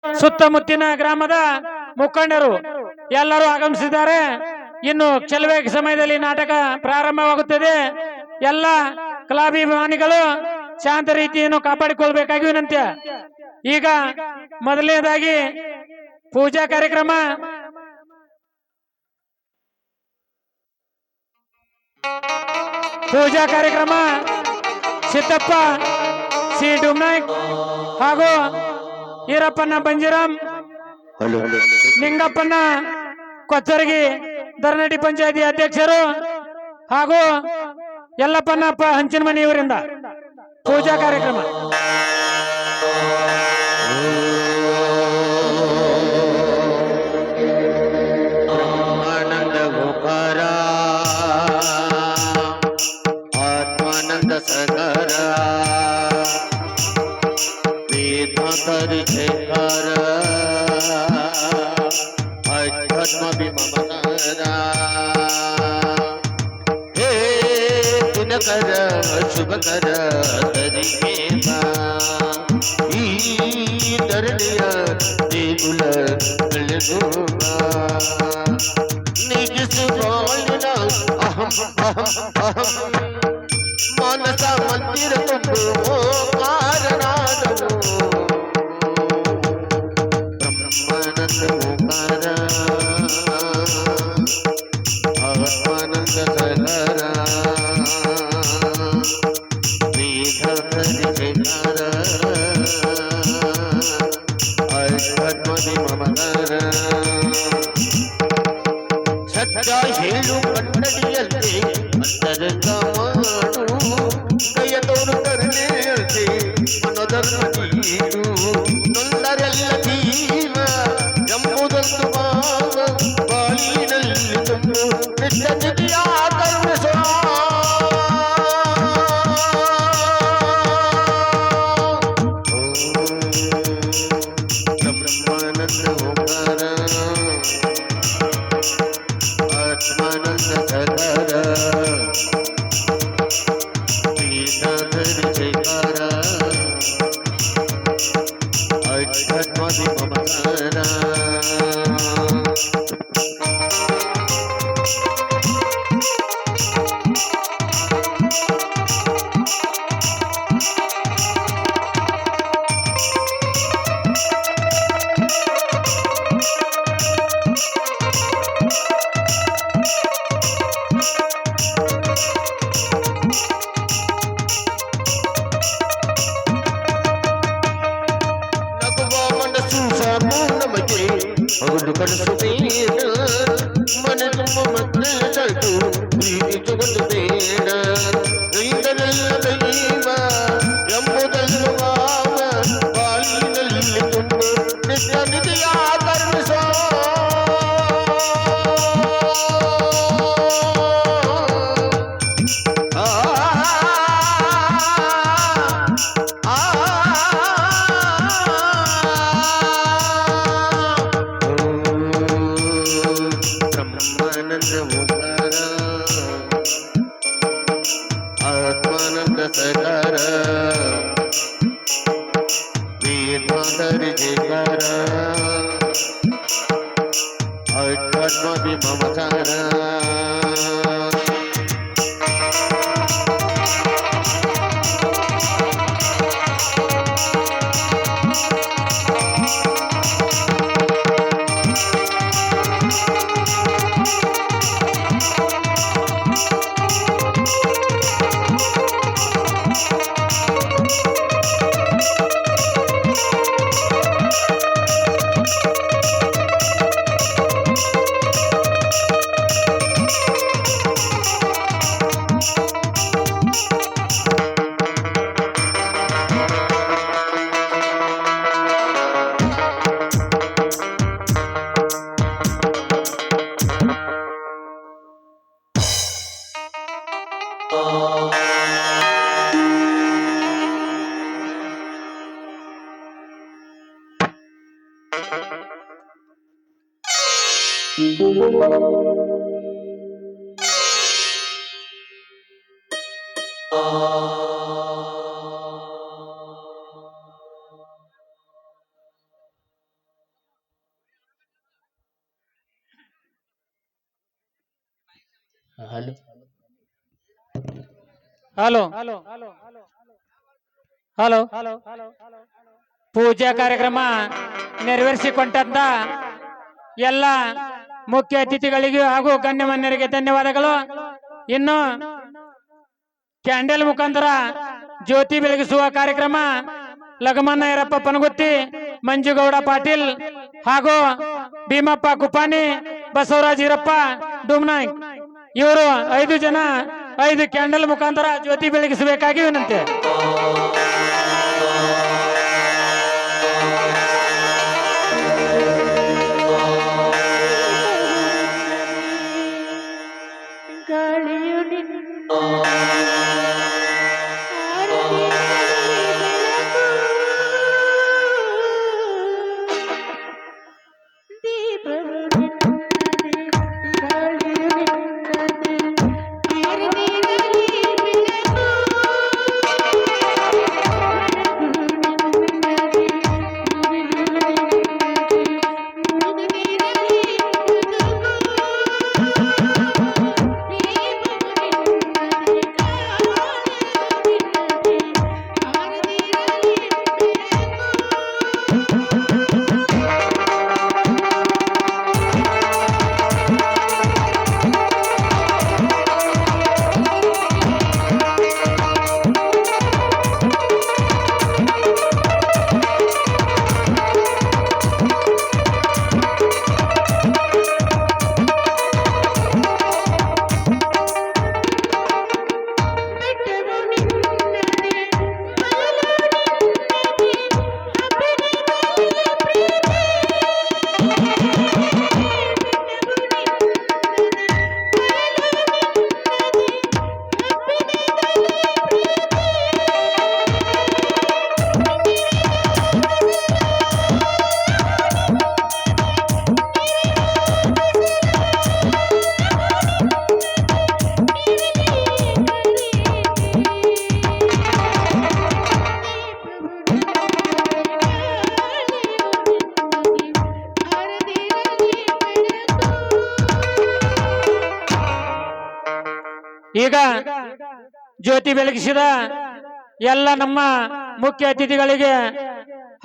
ಸುತ್ತಮುತ್ತಿನ ಗ್ರಾಮದ ಮುಖಂಡರು ಎಲ್ಲರೂ ಆಗಮಿಸಿದ್ದಾರೆ. ಇನ್ನು ಕೆಲವೇ ಸಮಯದಲ್ಲಿ ನಾಟಕ ಪ್ರಾರಂಭವಾಗುತ್ತದೆ. ಎಲ್ಲ ಕಲಾಭಿಮಾನಿಗಳು ಶಾಂತ ರೀತಿಯನ್ನು ಕಾಪಾಡಿಕೊಳ್ಳಬೇಕಾಗಿ ವಿನಂತಿ. ಈಗ ಮೊದಲನೇದಾಗಿ ಪೂಜಾ ಕಾರ್ಯಕ್ರಮ. ಸಿದ್ದಪ್ಪ ಸಿ ಡುಮ್ನಾಯ್ಕ್ ಹಾಗೂ ಈರಪ್ಪನ ಬಂಜಿರಾಮ್, ನಿಂಗಪ್ಪನ ಕೊಚ್ಚರಗಿ ದರ್ನಡಿ ಪಂಚಾಯತಿ ಅಧ್ಯಕ್ಷರು ಹಾಗೂ ಯಲ್ಲಪ್ಪನಪ್ಪ ಹಂಚಿನಮನಿ ಇವರಿಂದ ಪೂಜಾ ಕಾರ್ಯಕ್ರಮ. ಆನಂದ ಗೋಕಾರ ಆತ್ಮಾನಂದ ಸಗರ ವೇದಾಂತರಿ ಶೇಖರ ಅಧ್ಯಾತ್ಮ ವಿಮಮನರ ಹೇ ದಿನಕರ ಶುಭಕರ ತರಿಗೇಮ ಈ ಧರಣಿಯ ದೇಗುಲ ಬೆಳಗುವ ನಿಗಿಸು ಬಾಳಿನ ಅಹಂ ಅಹಂ ಅಹಂ ಮಾನಸ ಮಂದಿರ ತುಂಬುವ ಕಾರಣಾದನು ಬ್ರಹ್ಮಾನಂದ ಓಂಕಾರ ಆತ್ಮಾನಂದ ಸಗರ ವೇದಾಂತರಿ ಶೇಖರ ಅಧ್ಯಾತ್ಮ ಮಮಕರ ಸತ್ಯ ಹೇಳು ಕನ್ನಡಿಯಂತೆ ಅಂತರಂಗ ಮಾಡು ಕೈಯ ತೋರು ಕರುಣೆಯಂತೆ ಮನೋಧರ್ಮ ನೀಡು ನೊಂದರೆಲ್ಲ ಜೀವ ಎಂಬುದೊಂದು ಭಾವ ಬಾಳಿನಲ್ಲಿ ತುಂಬು ನಿತ್ಯ ಕರುಣಿಸೋ ಬ್ರಹ್ಮಾನಂದ ಓಂಕಾರ ಆತ್ಮಾನಂದ ಸಗರ ವೇದಾಂತರಿ ಶೇಖರ ಅಧ್ಯಾತ್ಮ ವಿಮಮಕರ ಅವಳು ಕನಸು ಬೇಡ ಮನೆ ತುಂಬ ಮಕ್ಕಳು ಪ್ರೀತಿಸುವುದು ಬೇಡ ರೈತರೆಲ್ಲ ದೈವ ಎಂಬುದನ್ನು ಭಾವ ಬಾಳಿನಲ್ಲಿ ತುಂಬ ನಿತ್ಯ ನಿಧಿಯ ಕರುಣಿಸೋ ಬ್ರಹ್ಮಾನಂದ ಓಂಕಾರ ಆತ್ಮಾನಂದ ಸಗರ ವೇದಾಂತರಿ ಶೇಖರ ಅಧ್ಯಾತ್ಮ ವಿಮಮಕರ ಹಲೋ ಹಲೋ ಹಲೋ ಪೂಜಾ ಕಾರ್ಯಕ್ರಮ ನೆರವೇರಿಸಿಕೊಂಡಂತ ಎಲ್ಲ ಮುಖ್ಯ ಅತಿಥಿಗಳಿಗೂ ಹಾಗೂ ಗಣ್ಯಮಾನ್ಯರಿಗೆ ಧನ್ಯವಾದಗಳು. ಇನ್ನು ಕ್ಯಾಂಡಲ್ ಮುಖಾಂತರ ಜ್ಯೋತಿ ಬೆಳಗಿಸುವ ಕಾರ್ಯಕ್ರಮ ಲಗಮನ್ನ ಯರಪ್ಪ ಪನಗುತ್ತಿ, ಮಂಜುಗೌಡ ಪಾಟೀಲ್ ಹಾಗೂ ಭೀಮಪ್ಪ ಕುಪಾನಿ, ಬಸವರಾಜ್ ಈರಪ್ಪ ಡುಮ್ನಾಯ್ ಇವರು 5 ಜನ 5 ಕ್ಯಾಂಡಲ್ ಮುಖಾಂತರ ಜ್ಯೋತಿ ಬೆಳಗಿಸಬೇಕಾಗಿ ವಿನಂತಿ. ಈಗ ಜ್ಯೋತಿ ಬೆಳಗಿಸಿದ ಎಲ್ಲ ನಮ್ಮ ಮುಖ್ಯ ಅತಿಥಿಗಳಿಗೆ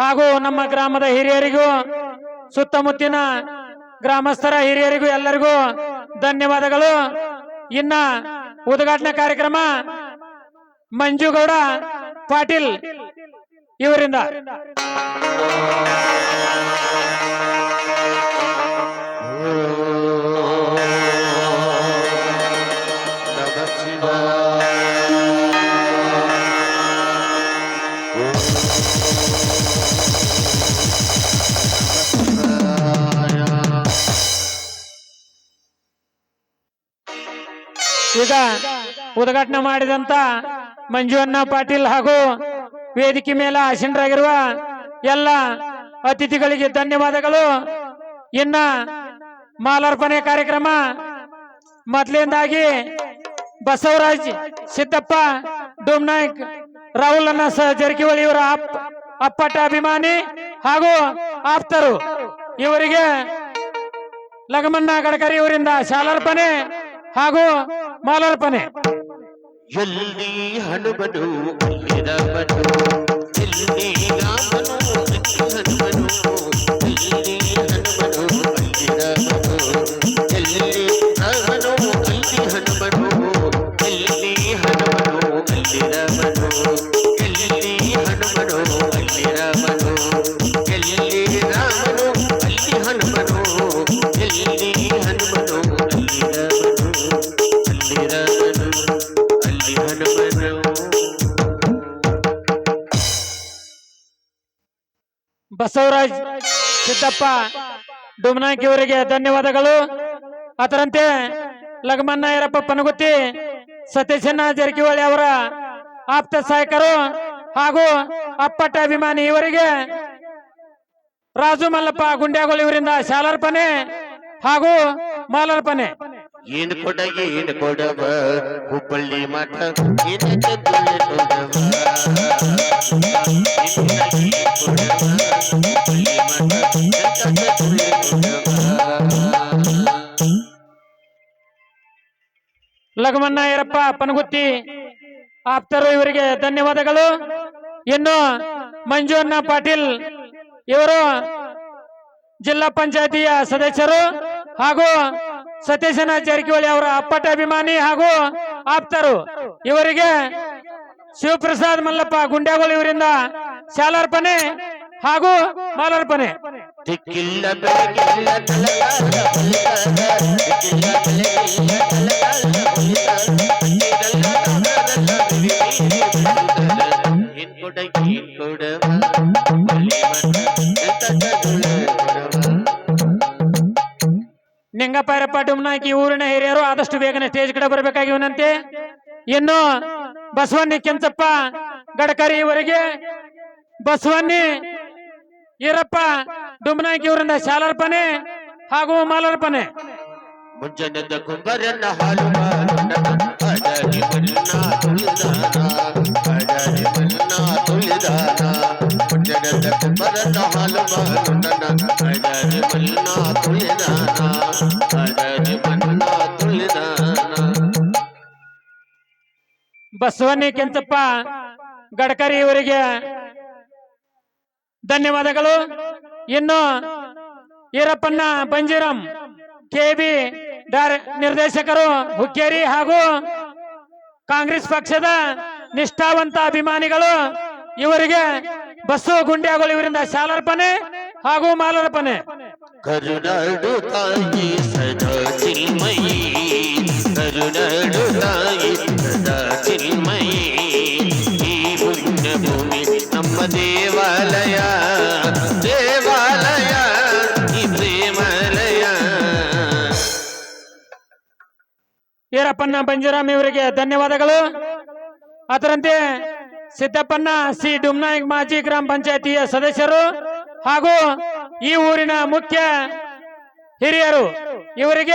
ಹಾಗೂ ನಮ್ಮ ಗ್ರಾಮದ ಹಿರಿಯರಿಗೂ ಸುತ್ತಮುತ್ತಿನ ಗ್ರಾಮಸ್ಥರ ಹಿರಿಯರಿಗೂ ಎಲ್ಲರಿಗೂ ಧನ್ಯವಾದಗಳು. ಇನ್ನ ಉದ್ಘಾಟನಾ ಕಾರ್ಯಕ್ರಮ ಮಂಜುಗೌಡ ಪಾಟೀಲ್ ಇವರಿಂದ. ಈಗ ಉದ್ಘಾಟನೆ ಮಾಡಿದಂತ ಮಂಜುವಣ್ಣ ಪಾಟೀಲ್ ಹಾಗೂ ವೇದಿಕೆ ಮೇಲೆ ಆಸೀನರಾಗಿರುವ ಎಲ್ಲ ಅತಿಥಿಗಳಿಗೆ ಧನ್ಯವಾದಗಳು. ಇನ್ನ ಮಾಲಾರ್ಪಣೆ ಕಾರ್ಯಕ್ರಮ ಮೊದಲಿಂದಾಗಿ ಬಸವರಾಜ್ ಸಿದ್ದಪ್ಪ ಡುಮ್ನಾಯ್ಕ್, ರಾಹುಲ್ ಅನ್ನ ಜಾರಕಿಹೊಳಿ ಇವರ ಅಪ್ಪಟ ಅಭಿಮಾನಿ ಹಾಗೂ ಆಪ್ತರು, ಇವರಿಗೆ ಲಗಮನ್ನ ಗಡಕರಿ ಇವರಿಂದ ಶಾಲಾರ್ಪಣೆ ಹಾಗೂ ಮಾಲಾರ್ಪಣೆ. ಎಲ್ಲಿ ಹನುಮನು ಅಲ್ಲಿರವನು, ಎಲ್ಲಿ ರಾಮನು ಹನುಮನು, ಎಲ್ಲಿ ಹನುಮನು ಅಲ್ಲಿರವನು, ಎಲ್ಲಿ ರಾಮನು ಅಲ್ಲಿ ಹನುಮನು, ಎಲ್ಲಿ ಹನುಮನು ಅಲ್ಲಿರವನು, ಎಲ್ಲಿ ಹನುಮನು ಅಲ್ಲಿರವನು, ಎಲ್ಲಿ ರಾಮನು ಅಲ್ಲಿ ಹನುಮನು, ಎಲ್ಲಿ ಹನುಮನು ಬಸವರಾಜ್ ಸಿದ್ದಪ್ಪ ಡುಮ್ನಾಯ್ಕ್ ಇವರಿಗೆ ಧನ್ಯವಾದಗಳು. ಅದರಂತೆ ಲಗಮನ್ನ ಯರಪ್ಪ ಪನಗುತ್ತಿ, ಸತೀಶಣ್ಣ ಜಾರಕಿಹೊಳಿ ಅವರ ಆಪ್ತ ಸಹಾಯಕರು ಹಾಗೂ ಅಪ್ಪಟ ಅಭಿಮಾನಿ ಇವರಿಗೆ ರಾಜು ಮಲ್ಲಪ್ಪ ಗುಂಡ್ಯಾಗೋಳಿ ಇವರಿಂದ ಶಾಲಾರ್ಪಣೆ ಹಾಗೂ ಮಾಲಾರ್ಪಣೆ. ಏನು ಕೊಡವ ಹುಬ್ಬಳ್ಳಿ ಮಠ ಲಗಮನ್ನ ಈರಪ್ಪ ಪನಗುತ್ತಿ ಆಪ್ತರು ಇವರಿಗೆ ಧನ್ಯವಾದಗಳು. ಇನ್ನು ಮಂಜುವಣ್ಣ ಪಾಟೀಲ್ ಇವರು ಜಿಲ್ಲಾ ಪಂಚಾಯತಿಯ ಸದಸ್ಯರು ಹಾಗೂ ಸತೀಶನ ಜಾರಕಿಹೊಳಿ ಅವರ ಅಪ್ಪಟ ಅಭಿಮಾನಿ ಹಾಗೂ ಆಪ್ತರು. ಇವರಿಗೆ ಶಿವಪ್ರಸಾದ್ ಮಲ್ಲಪ್ಪ ಗುಂಡ್ಯಾಗೋಳ ಇವರಿಂದ ಶಾಲಾರ್ಪಣೆ ಹಾಗೂ ಮಾಲಾರ್ಪಣೆ. ದಿಕ್ಕಿಲ್ಲ ಬೆಳಗಿಲ್ಲ ತಲಕಾಲ ಬಲಿದಾನ, ದಿಕ್ಕಿಲ್ಲ ಬೆಳಗಿಲ್ಲ ತಲಕಾಲ ಬಲಿದಾನ, ದಿಕ್ಕಿಲ್ಲ ನಾಗರಲ್ಲ ಬಿರಿಬಿರಿ ಬಿಡುದನ. ಏನ್ ಕೊಡವ ಬಲಿ ಮಠ ಎಂತದ ಕೊಡವ. ನಿಂಗಪ್ಪ ಡುಮ್ನಾಕಿ ಊರಿನ ಹಿರಿಯರು ಆದಷ್ಟು ಬೇಗನೆ ಸ್ಟೇಜ್ ಕಡೆ ಬರಬೇಕಾಗಿ ವಿನಂತಿ. ಇನ್ನು ಬಸವಣ್ಣಿ ಕೆಂಚಪ್ಪ ಗಡಕರಿ ಇವರಿಗೆ ಬಸವಣ್ಣಿ ಈರಪ್ಪ ಡುಮ್ನಾಕಿ ಇವರಿಂದ ಶಾಲಾರ್ಪಣೆ ಹಾಗೂ ಮಾಲಾರ್ಪಣೆ. ಮುಂಜಾನೆದ ಕುಂಬರನ್ನ ಹಾಲು ಮಾಡುಂಡನ, ಅಡರಿ ಮನ್ನ ತುಳಿದಾನ, ಅಡರಿ ಮನ್ನ ತುಳಿದಾನ. ಮುಂಜಾನೆದ ಕುಂಬರನ್ನ ಹಾಲು ಮಾಡುಂಡನ, ಅಡರಿ ಮನ್ನ ತುಳಿದಾನ, ಅಡರಿ ಮನ್ನ ತುಳಿದಾನ. ಬಸವಣ್ಣಿ ಕೆಂಚಪ್ಪ ಗಡ್ಕರಿ ಇವರಿಗೆ ಧನ್ಯವಾದಗಳು. ಇನ್ನು ಈರಪ್ಪಣ್ಣ ಬಂಜೀರಂ ಕೆಬಿ ನಿರ್ದೇಶಕರು ಹುಕ್ಕೇರಿ ಹಾಗೂ ಕಾಂಗ್ರೆಸ್ ಪಕ್ಷದ ನಿಷ್ಠಾವಂತ ಅಭಿಮಾನಿಗಳು ಇವರಿಗೆ ಬಸ್ಸು ಗುಂಡ್ಯಾಗೋಳ ಇವರಿಂದ ಶಾಲಾರ್ಪಣೆ ಹಾಗೂ ಮಾಲಾರ್ಪಣೆ. ಕರುನಾಡು ತಾಯಿ ಸದಾ ಚಿನ್ಮಯಿ, ಕರುನಾಡು ತಾಯಿ ಸದಾ ಚಿನ್ಮಯಿ. ಈ ಪುಣ್ಯ ಭೂಮಿ ನಮ್ಮ ದೇವಾಲಯ, ದೇವಾಲಯ ಈ ಪ್ರೇಮಾಲಯ. ಈರಪ್ಪಣ್ಣ ಬಂಜೀರಾಮ್ ಇವರಿಗೆ ಧನ್ಯವಾದಗಳು. ಅದರಂತೆ ಸಿದ್ದಪ್ಪಣ್ಣ ಸಿ ಡುಮ್ನಾಯಕ್ ಮಾಜಿ ಗ್ರಾಮ ಪಂಚಾಯತಿಯ ಸದಸ್ಯರು ಹಾಗೂ ಈ ಊರಿನ ಮುಖ್ಯ ಹಿರಿಯರು ಇವರಿಗೆ